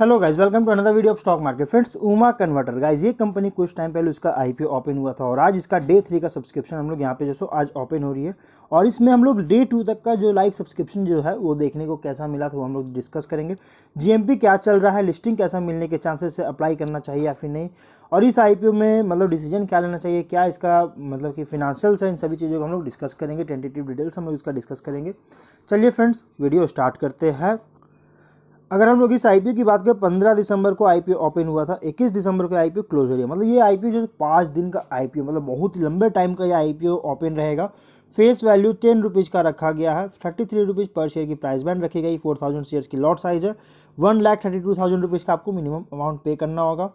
Hello guys, welcome to another video of stock market. Friends, Uma converter guys, ये company कुछ time पहले उसका IPO open हुआ था और आज इसका डे 3 का सब्सक्रिप्शन हम लोग यहाँ पे जो आज ओपन हो रही है और इसमें हम लोग डे 2 तक का जो लाइव सब्सक्रिप्शन जो है वो देखने को कैसा मिला तो हम लोग डिस्कस करेंगे। जीएमपी क्या चल रहा है, लिस्टिंग कैसा मिलने के चांसेस है, अप्लाई करना चाहिए या फिर नहीं, और इस आईपीओ में मतलब डिसीजन क्या लेना चाहिए, क्या इसका मतलब कि फिनेंशियल्स है, इन सभी चीज़ों को हम लोग डिस्कस करेंगे। टेंटेटिव डिटेल्स हम लोग इसका डिस्कस करेंगे। चलिए फ्रेंड्स, वीडियो स्टार्ट करते हैं। अगर हम लोग इस आईपीओ की बात करें, 15 दिसंबर को आईपीओ ओपन हुआ था, 21 दिसंबर को आईपीओ क्लोज हो रही है। मतलब ये आईपीओ जो 5 दिन का आईपीओ, मतलब बहुत ही लंबे टाइम का ये आईपीओ ओपन रहेगा। फेस वैल्यू 10 रुपीज़ का रखा गया है। 33 रुपीज़ पर शेयर की प्राइस बैंड रखी गई। 4000 शेयर्स की लॉट साइज है। 1,32,000 रुपीज़ का आपको मिनिमम अमाउंट पे करना होगा।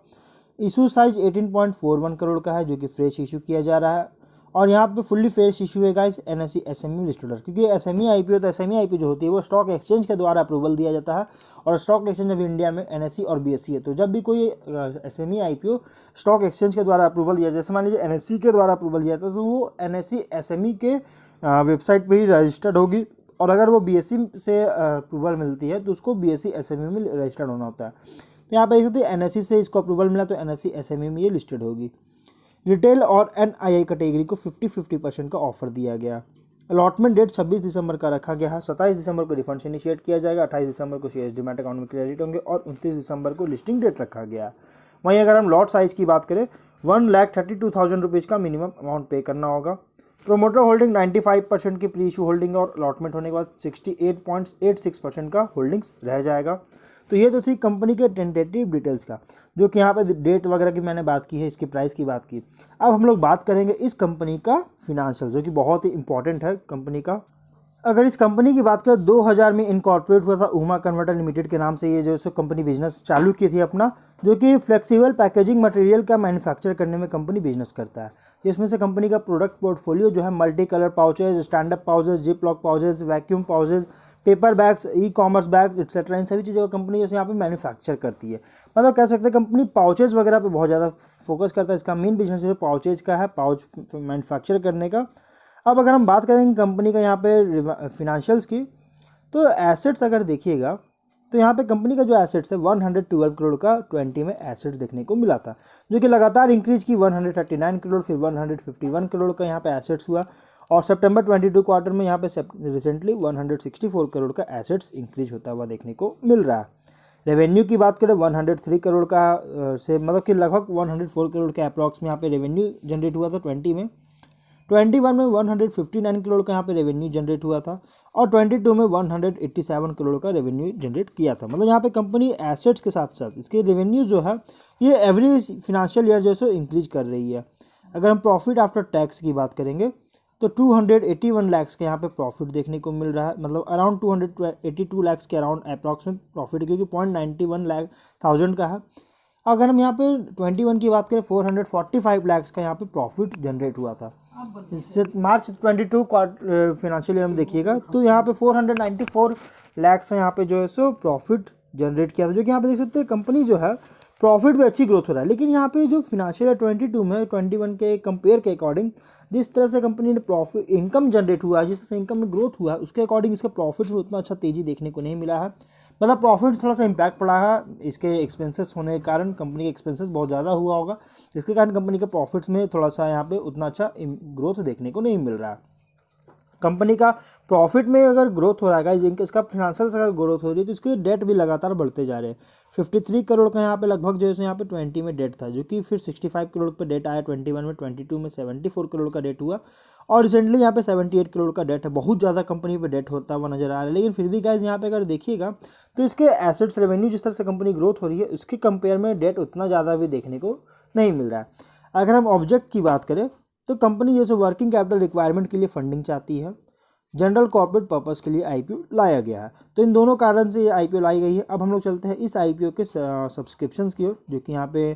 इशू साइज 18.41 करोड़ का है, जो कि फ्रेश इशू किया जा रहा है। और यहाँ पे फुल्ली फ्रेश इशू है गाइस, एनएसई एसएमई लिस्टेड, क्योंकि एसएमई आईपीओ तो एसएमई आईपीओ जो होती है वो स्टॉक एक्सचेंज के द्वारा अप्रूवल दिया जाता है। और स्टॉक एक्सचेंज अभी इंडिया में एनएसई और बीएसई है। तो जब भी कोई एसएमई आईपीओ स्टॉक एक्सचेंज के द्वारा अप्रूवल दिया जाए, जैसे मान लीजिए एनएसई के द्वारा अप्रूवल दिया जाता है, तो वो एनएसई एसएमई के वेबसाइट पर ही रजिस्टर्ड होगी। और अगर वो बीएसई से अप्रूवल मिलती है तो उसको बीएसई एसएमई में रजिस्टर्ड होना होता है। तो यहाँ पर देख सकते हैं एनएसई से इसको अप्रूवल मिला तो एनएसई एसएमई में ये लिस्टेड होगी। रिटेल और एनआईआई कैटेगरी को 50-50% का ऑफर दिया गया। अलॉटमेंट डेट 26 दिसंबर का रखा गया है। 27 दिसंबर को रिफंड इनिशिएट किया जाएगा। 28 दिसंबर को शेयर्स डीमैट अकाउंट में क्रेडिट होंगे और 29 दिसंबर को लिस्टिंग डेट रखा गया है। वहीं अगर हम लॉट साइज की बात करें, 1,32,000 रुपीज़ का मिनिमम अमाउंट पे करना होगा। प्रोमोटर होल्डिंग 95% की प्री इशू होल्डिंग और अलॉटमेंट होने के बाद 68.86% का होल्डिंग्स रह जाएगा। तो ये तो थी कंपनी के टेंटेटिव डिटेल्स का, जो कि यहाँ पे डेट वगैरह की मैंने बात की है, इसकी प्राइस की बात की। अब हम लोग बात करेंगे इस कंपनी का फिनेंशियल, जो कि बहुत ही इंपॉर्टेंट है कंपनी का। अगर इस कंपनी की बात करें, 2000 में इनकॉर्पोरेट हुआ था उमा कन्वर्टर लिमिटेड के नाम से। ये जो सो कंपनी बिजनेस चालू की थी अपना, जो कि फ्लेक्सिबल पैकेजिंग मटेरियल का मैन्युफैक्चर करने में कंपनी बिजनेस करता है। जिसमें से कंपनी का प्रोडक्ट पोर्टफोलियो जो है multi colour pouches, stand up pouches, zip lock pouches, vacuum pouches, paper bags, e commerce bags etcetera, इन सभी चीज़ों का कंपनी जैसे यहाँ पे मैन्युफैक्चर करती है। मतलब कह सकते हैं कंपनी पाउचेज वगैरह पे बहुत ज़्यादा फोकस करता है। इसका मेन बिजनेस जो है पाउचेज का है, पाउच मैन्युफैक्चर करने का। अब अगर हम बात करेंगे कंपनी का यहाँ पे फिनेंशियल्स की, तो एसेट्स अगर देखिएगा तो यहाँ पे कंपनी का जो एसेट्स है 112 करोड़ का 20 में एसेट्स देखने को मिला था, जो कि लगातार इंक्रीज की 139 करोड़, फिर 151 करोड़ का यहाँ पे एसेट्स हुआ। और सितंबर 22 क्वार्टर में यहाँ पे रिसेंटली 164 करोड़ का एसेट्स इंक्रीज होता हुआ देखने को मिल रहा है। रेवेन्यू की बात करें, 103 करोड़ का से मतलब कि लगभग 104 करोड़ के अप्रॉक्स में यहाँ पे रेवेन्यू जनरेट हुआ था 20 में। 21 में 159 करोड़ का यहाँ पे रेवेन्यू जनरेट हुआ था और 22 में 187 करोड़ का रेवेन्यू जनरेट किया था। मतलब यहाँ पे कंपनी एसेट्स के साथ साथ इसके रेवेन्यू जो है ये एवरी फिनेंशियल ईयर जो है इंक्रीज कर रही है। अगर हम प्रॉफिट आफ्टर टैक्स की बात करेंगे तो 281 लाख के यहाँ पे प्रॉफिट देखने को मिल रहा है। मतलब अराउंड 282 लाख के अराउंड अप्रॉक्सीमेट प्रॉफिट, क्योंकि 0.91 का है। अगर हम यहाँ पे 21 की बात करें, 445 लाख का यहाँ पे प्रॉफिट जनरेट हुआ था। इससे मार्च 22 फिनेंशियल ईयर में देखिएगा तो यहाँ पे 494 लाख से यहाँ पे जो है सो प्रॉफिट जनरेट किया था, जो कि यहाँ पे देख सकते हैं कंपनी जो है प्रॉफिट में अच्छी ग्रोथ हो रहा है। लेकिन यहाँ पे जो फिनेंशियल ईयर 22 में 21 के कंपेयर के अकॉर्डिंग जिस तरह से कंपनी ने प्रॉफिट इनकम जनरेट हुआ है, जिस तरह से इनकम में ग्रोथ हुआ है, उसके अकॉर्डिंग इसके प्रॉफिट्स में उतना अच्छा तेजी देखने को नहीं मिला है। मतलब प्रॉफिट थोड़ा सा इम्पैक्ट पड़ा है इसके एक्सपेंसेस होने के कारण। कंपनी के एक्सपेंसेस बहुत ज़्यादा हुआ होगा, जिसके कारण कंपनी के प्रॉफिट्स में थोड़ा सा यहाँ पे उतना अच्छा ग्रोथ देखने को नहीं मिल रहा है। कंपनी का प्रॉफिट में अगर ग्रोथ हो रहा है, जिनके इसका फिनेंशियल्स अगर ग्रोथ हो रही है, तो इसके डेट भी लगातार बढ़ते जा रहे हैं। 53 करोड़ का यहाँ पे लगभग जो है यहाँ पे 20 में डेट था, जो कि फिर 65 करोड़ पे डेट आया 21 में, 22 में 74 करोड़ का डेट हुआ और रिसेंटली यहाँ पे 78 करोड़ का डेट है। बहुत ज़्यादा कंपनी पे डेट होता हुआ नजर आ रहा है। लेकिन फिर भी गाइस यहाँ पे अगर देखिएगा तो इसके एसेट्स रेवेन्यू जिस तरह से कंपनी ग्रोथ हो रही है, उसके कंपेयर में डेट उतना ज़्यादा भी देखने को नहीं मिल रहा है। अगर हम ऑब्जेक्ट की बात करें तो कंपनी जैसे वर्किंग कैपिटल रिक्वायरमेंट के लिए फंडिंग चाहती है, जनरल कॉर्पोरेट पर्पस के लिए आईपीओ लाया गया है। तो इन दोनों कारण से ये आईपीओ लाई गई है। अब हम लोग चलते हैं इस आईपीओ के सब्सक्रिप्शंस की ओर, जो कि यहाँ पे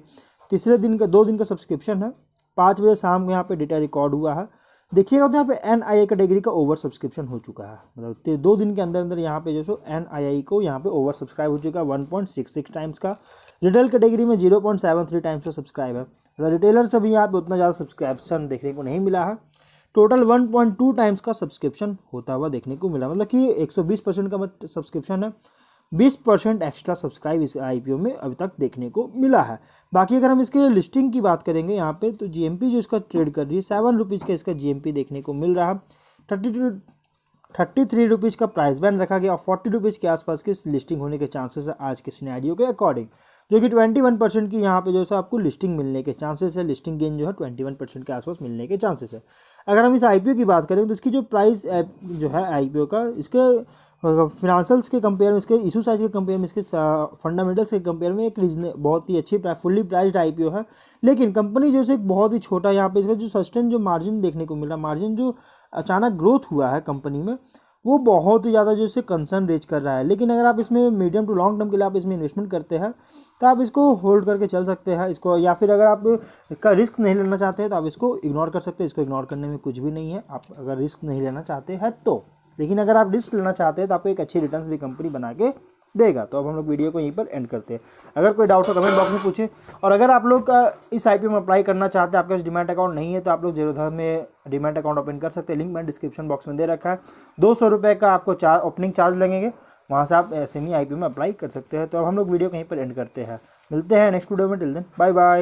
तीसरे दिन का 2 दिन का सब्सक्रिप्शन है। 5 बजे शाम को यहाँ पे डेटा रिकॉर्ड हुआ है। देखिएगा तो यहाँ पे एनआईआई कैटेगरी का ओवर सब्सक्रिप्शन हो चुका है। मतलब 2 दिन के अंदर अंदर यहाँ पे जो सो एनआईआई को यहाँ पे ओवर सब्सक्राइब हो चुका है 1.66 टाइम्स का। रिटेल कैटेगरी में 0.73 टाइम्स का सब्सक्राइब है। मतलब रिटेलर से भी यहाँ पे उतना ज़्यादा सब्सक्रिप्शन देखने को नहीं मिला है। टोटल 1.2 टाइम्स का सब्सक्रिप्शन होता हुआ देखने को मिला। मतलब कि 120% का सब्सक्रिप्शन है। 20% एक्स्ट्रा सब्सक्राइब इस आईपीओ में अभी तक देखने को मिला है। बाकी अगर हम इसके लिस्टिंग की बात करेंगे यहाँ पे, तो जीएमपी जो इसका ट्रेड कर रही है 7 रुपीज़ का इसका जीएमपी देखने को मिल रहा है। 33 रुपीज़ का प्राइस बैंड रखा गया और 40 रुपीज़ के आसपास की लिस्टिंग होने के चांसेस है आज के सिनेरियो के अकॉर्डिंग, जो कि 21% की यहाँ पे जो है आपको लिस्टिंग मिलने के चांसेस है। लिस्टिंग गेन जो है 21% के आसपास मिलने के चांसेस है। अगर हम इस आईपीओ की बात करें तो इसकी जो प्राइस जो है आईपीओ का, इसके फिनांशियल्स के कंपेयर में, इसके इशू साइज के कंपेयर में, इसके फंडामेंटल्स के कंपेयर में एक बहुत ही अच्छी फुल्ली प्राइस्ड आईपीओ है। लेकिन कंपनी जो है एक बहुत ही छोटा, यहाँ पे इसका जो सस्टेन जो मार्जिन देखने को मिला, मार्जिन जो अचानक ग्रोथ हुआ है कंपनी में, वो बहुत ही ज़्यादा जो इसे कंसर्न रेज कर रहा है। लेकिन अगर आप इसमें मीडियम टू लॉन्ग टर्म के लिए आप इसमें इन्वेस्टमेंट करते हैं तो आप इसको होल्ड करके चल सकते हैं इसको, या फिर अगर आप इसका रिस्क नहीं लेना चाहते हैं तो आप इसको इग्नोर कर सकते हैं। इसको इग्नोर करने में कुछ भी नहीं है, आप अगर रिस्क नहीं लेना चाहते हैं तो। लेकिन अगर आप रिस्क लेना चाहते हैं तो आपको एक अच्छी रिटर्न्स भी कंपनी बना के देगा। तो अब हम लोग वीडियो को यहीं पर एंड करते हैं। अगर कोई डाउट हो कमेंट बॉक्स में पूछें, और अगर आप लोग इस आईपीओ में अप्लाई करना चाहते हैं, आपके पास डीमैट अकाउंट नहीं है, तो आप लोग जीरोधा में डीमैट अकाउंट ओपन कर सकते हैं। लिंक मैंने डिस्क्रिप्शन बॉक्स में दे रखा है। 200 रुपये का आपको ओपनिंग चार्ज लगेंगे, वहाँ से आप एसएमई आईपीओ में अप्लाई कर सकते हैं। तो अब हम लोग वीडियो कहीं पर एंड करते हैं। मिलते हैं नेक्स्ट वीडियो में, टिल देन बाय बाय।